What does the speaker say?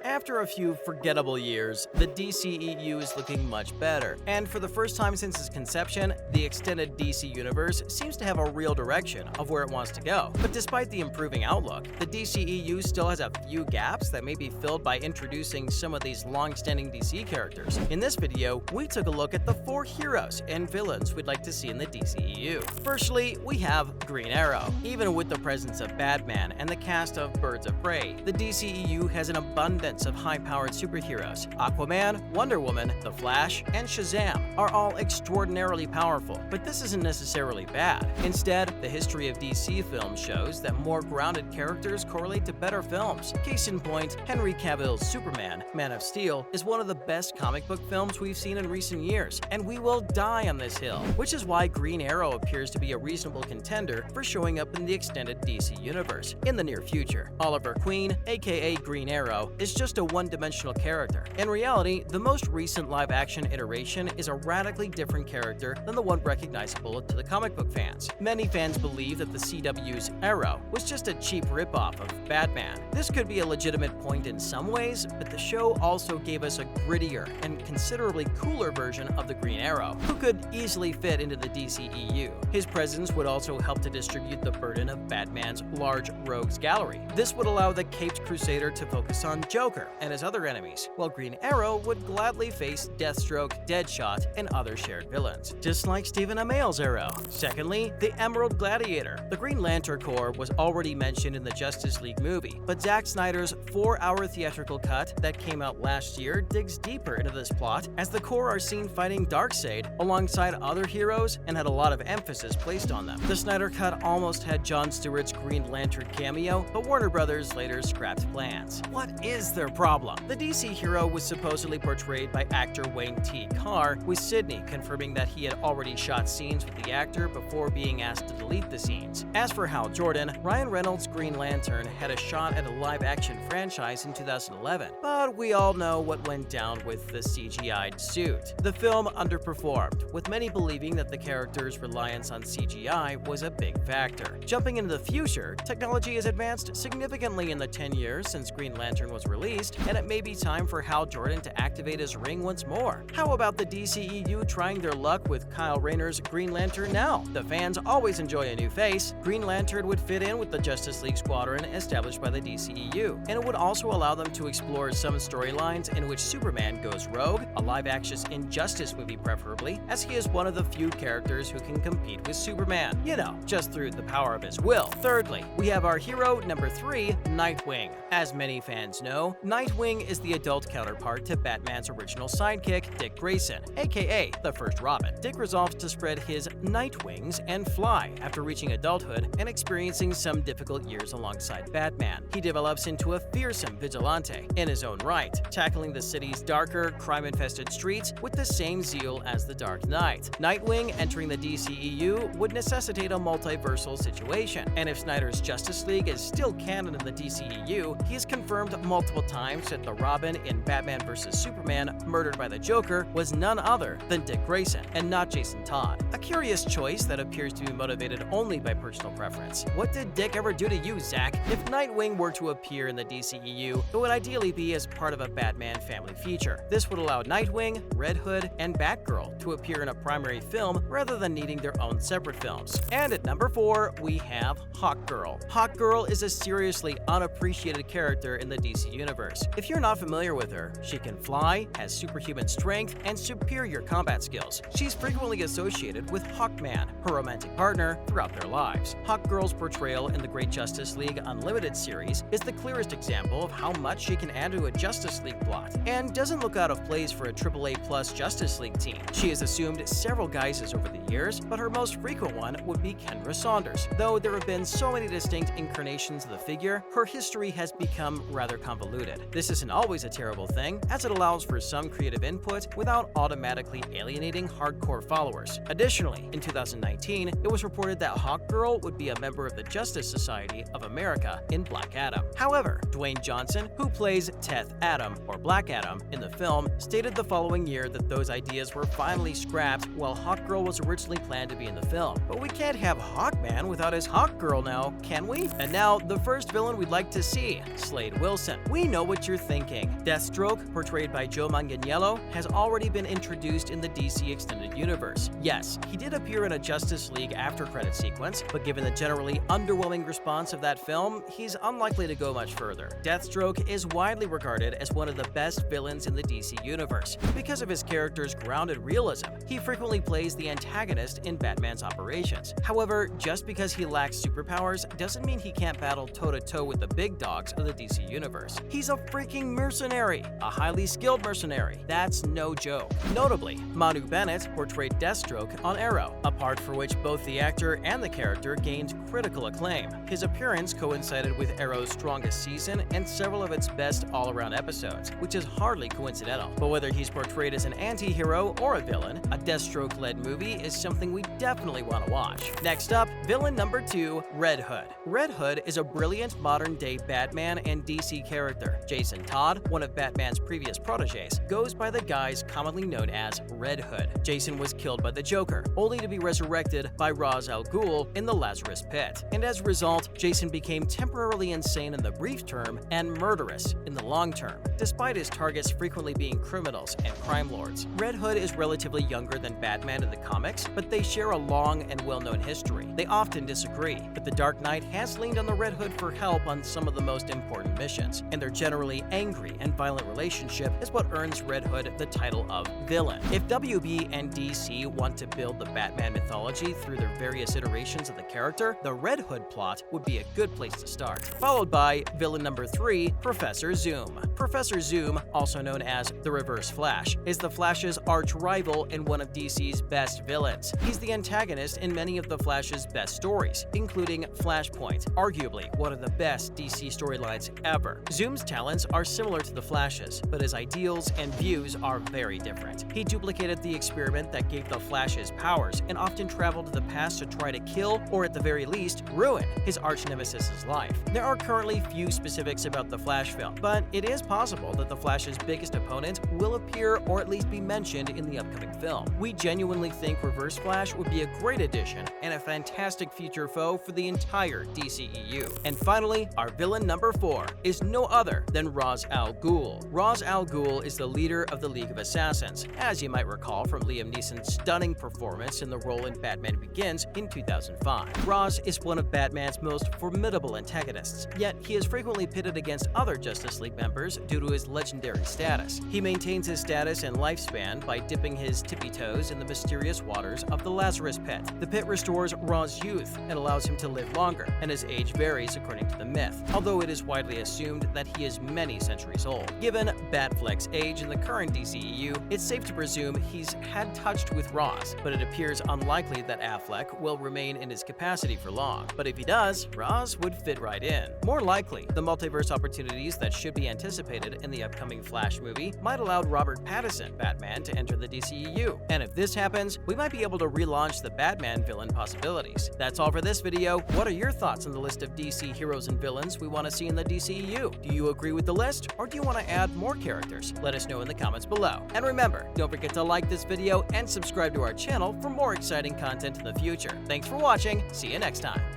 After a few forgettable years, the DCEU is looking much better, and for the first time since its conception, the extended DC universe seems to have a real direction of where it wants to go. But despite the improving outlook, the DCEU still has a few gaps that may be filled by introducing some of these long-standing DC characters. In this video, we took a look at the 4 heroes and villains we'd like to see in the DCEU. Firstly, we have Green Arrow. Even with the presence of Batman and the cast of Birds of Prey, the DCEU has an abundance of high-powered superheroes. Aquaman, Wonder Woman, The Flash, and Shazam are all extraordinarily powerful, but this isn't necessarily bad. Instead, the history of DC films shows that more grounded characters correlate to better films. Case in point, Henry Cavill's Superman, Man of Steel, is one of the best comic book films we've seen in recent years, and we will die on this hill, which is why Green Arrow appears to be a reasonable contender for showing up in the extended DC universe in the near future. Oliver Queen, aka Green Arrow, is just a one-dimensional character. In reality, the most recent live-action iteration is a radically different character than the one recognizable to the comic book fans. Many fans believe that the CW's Arrow was just a cheap ripoff of Batman. This could be a legitimate point in some ways, but the show also gave us a grittier and considerably cooler version of the Green Arrow, who could easily fit into the DCEU. His presence would also help to distribute the burden of Batman's large rogues gallery. This would allow the Caped Crusader to focus on Joker and his other enemies, while Green Arrow would gladly face Deathstroke, Deadshot, and other shared villains, just like Stephen Amell's Arrow. Secondly, the Emerald Gladiator. The Green Lantern Corps was already mentioned in the Justice League movie, but Zack Snyder's 4-hour theatrical cut that came out last year digs deeper into this plot, as the Corps are seen fighting Darkseid alongside other heroes and had a lot of emphasis placed on them. The Snyder Cut almost had Jon Stewart's Green Lantern cameo, but Warner Brothers later scrapped plans. What is their problem? The DC hero was supposedly portrayed by actor Wayne T. Carr, with Sidney confirming that he had already shot scenes with the actor before being asked to delete the scenes. As for Hal Jordan, Ryan Reynolds' Green Lantern had a shot at a live-action franchise in 2011, but we all know what went down with the CGI'd suit. The film underperformed, with many believing that the character's reliance on CGI was a big factor. Jumping into the future, technology has advanced significantly in the 10 years since Green Lantern was released, and it may be time for Hal Jordan to activate his ring once more. How about the DCEU trying their luck with Kyle Rayner's Green Lantern now? The fans always enjoy a new face. Green Lantern would fit in with the Justice League squadron established by the DCEU, and it would also allow them to explore some storylines in which Superman goes rogue, a live-action Injustice movie preferably, as he is one of the few characters who can compete with Superman, just through the power of his will. Thirdly, we have our hero number 3, Nightwing. As many fans know, Nightwing is the adult counterpart to Batman's original sidekick, Dick Grayson, aka the first Robin. Dick resolves to spread his night wings and fly after reaching adulthood and experiencing some difficult years alongside Batman. He develops into a fearsome vigilante in his own right, tackling the city's darker, crime-infested streets with the same zeal as the Dark Knight. Nightwing entering the DCEU would necessitate a multiversal situation, and if Snyder's Justice League is still canon in the DCEU, he has confirmed multiple times that the Robin in Batman vs. Superman, murdered by the Joker, was none other than Dick Grayson, and not Jason Todd. A curious choice that appears to be motivated only by personal preference. What did Dick ever do to you, Zach? If Nightwing were to appear in the DCEU, it would ideally be as part of a Batman family feature. This would allow Nightwing, Red Hood, and Batgirl to appear in a primary film rather than needing their own separate films. And at number 4, we have Hawkgirl. Hawkgirl is a seriously unappreciated character in the DC universe. If you're not familiar with her, she can fly, has superhuman strength, and superior combat skills. She's frequently associated with Hawkman, her romantic partner, throughout their lives. Hawkgirl's portrayal in the Great Justice League Unlimited series is the clearest example of how much she can add to a Justice League plot, and doesn't look out of place for a AAA+ Justice League team. She has assumed several guises over the years, but her most frequent one would be Kendra Saunders. Though there have been so many distinct incarnations of the figure, her history has become rather convoluted. This isn't always a terrible thing, as it allows for some creative input without automatically alienating hardcore followers. Additionally, in 2019, 2019, it was reported that Hawkgirl would be a member of the Justice Society of America in Black Adam. However, Dwayne Johnson, who plays Teth Adam, or Black Adam, in the film, stated the following year that those ideas were finally scrapped while Hawkgirl was originally planned to be in the film. But we can't have Hawkman without his Hawkgirl now, can we? And now, the first villain we'd like to see, Slade Wilson. We know what you're thinking. Deathstroke, portrayed by Joe Manganiello, has already been introduced in the DC Extended Universe. Yes, he did appear in a Justice League after-credit sequence, but given the generally underwhelming response of that film, he's unlikely to go much further. Deathstroke is widely regarded as one of the best villains in the DC Universe. Because of his character's grounded realism, he frequently plays the antagonist in Batman's operations. However, just because he lacks superpowers doesn't mean he can't battle toe-to-toe with the big dogs of the DC Universe. He's a freaking mercenary, a highly skilled mercenary. That's no joke. Notably, Manu Bennett portrayed Deathstroke on Arrow, a part for which both the actor and the character gained critical acclaim. His appearance coincided with Arrow's strongest season and several of its best all-around episodes, which is hardly coincidental. But whether he's portrayed as an anti-hero or a villain, a Deathstroke-led movie is something we definitely want to watch. Next up, villain number 2, Red Hood. Red Hood is a brilliant modern-day Batman and DC character. Jason Todd, one of Batman's previous protégés, goes by the guise commonly known as Red Hood. Jason was killed by the Joker, only to be resurrected by Ra's al Ghul in the Lazarus Pit. And as a result, Jason became temporarily insane in the brief term and murderous in the long term, despite his targets frequently being criminals and crime lords. Red Hood is relatively younger than Batman in the comics, but they share a long and well-known history. They often disagree, but the Dark Knight has leaned on the Red Hood for help on some of the most important missions, and their generally angry and violent relationship is what earns Red Hood the title of villain. If WB and DC want to build the Batman mythology through their various iterations of the character, the Red Hood plot would be a good place to start. Followed by villain number 3, Professor Zoom. Professor Zoom, also known as the Reverse Flash, is the Flash's arch-rival and one of DC's best villains. He's the antagonist in many of the Flash's best stories, including Flashpoint, arguably one of the best DC storylines ever. Zoom's talents are similar to the Flash's, but his ideals and views are very different. He duplicated the experiment that gave the Flash his powers and often traveled to the past to try to kill, or at the very least, ruin his arch-nemesis's life. There are currently few specifics about the Flash film, but it is possible that the Flash's biggest opponent will appear or at least be mentioned in the upcoming film. We genuinely think Reverse Flash would be a great addition and a fantastic future foe for the entire DCEU. And finally, our villain number 4 is no other than Ra's al Ghul. Ra's al Ghul is the leader of the League of Assassins, as you might recall from Liam Neeson's stunning performance in the role in Batman Begins in 2005. Ra's is one of Batman's most formidable antagonists, yet he is frequently pitted against other Justice League members due to his legendary status. He maintains his status and lifespan by dipping his tippy toes in the mysterious waters of the Lazarus Pit. The pit restores Ra's youth and allows him to live longer, and his age varies according to the myth, although it is widely assumed that he is many centuries old. Given Batfleck's age in the current DCEU, it's safe to presume he's had touched with Ra's, but it appears unlikely that Affleck will remain in his capacity for long. But if he does, Ra's would fit right in. More likely, the multiverse opportunities that should be anticipated in the upcoming Flash movie might allow Robert Pattinson, Batman, to enter the DCEU. And if this happens, we might be able to relaunch the Batman villain possibilities. That's all for this video. What are your thoughts on the list of DC heroes and villains we want to see in the DCEU? Do you agree with the list, or do you want to add more characters? Let us know in the comments below. And remember, don't forget to like this video and subscribe to our channel for more exciting content in the future. Thanks for watching. See you next time.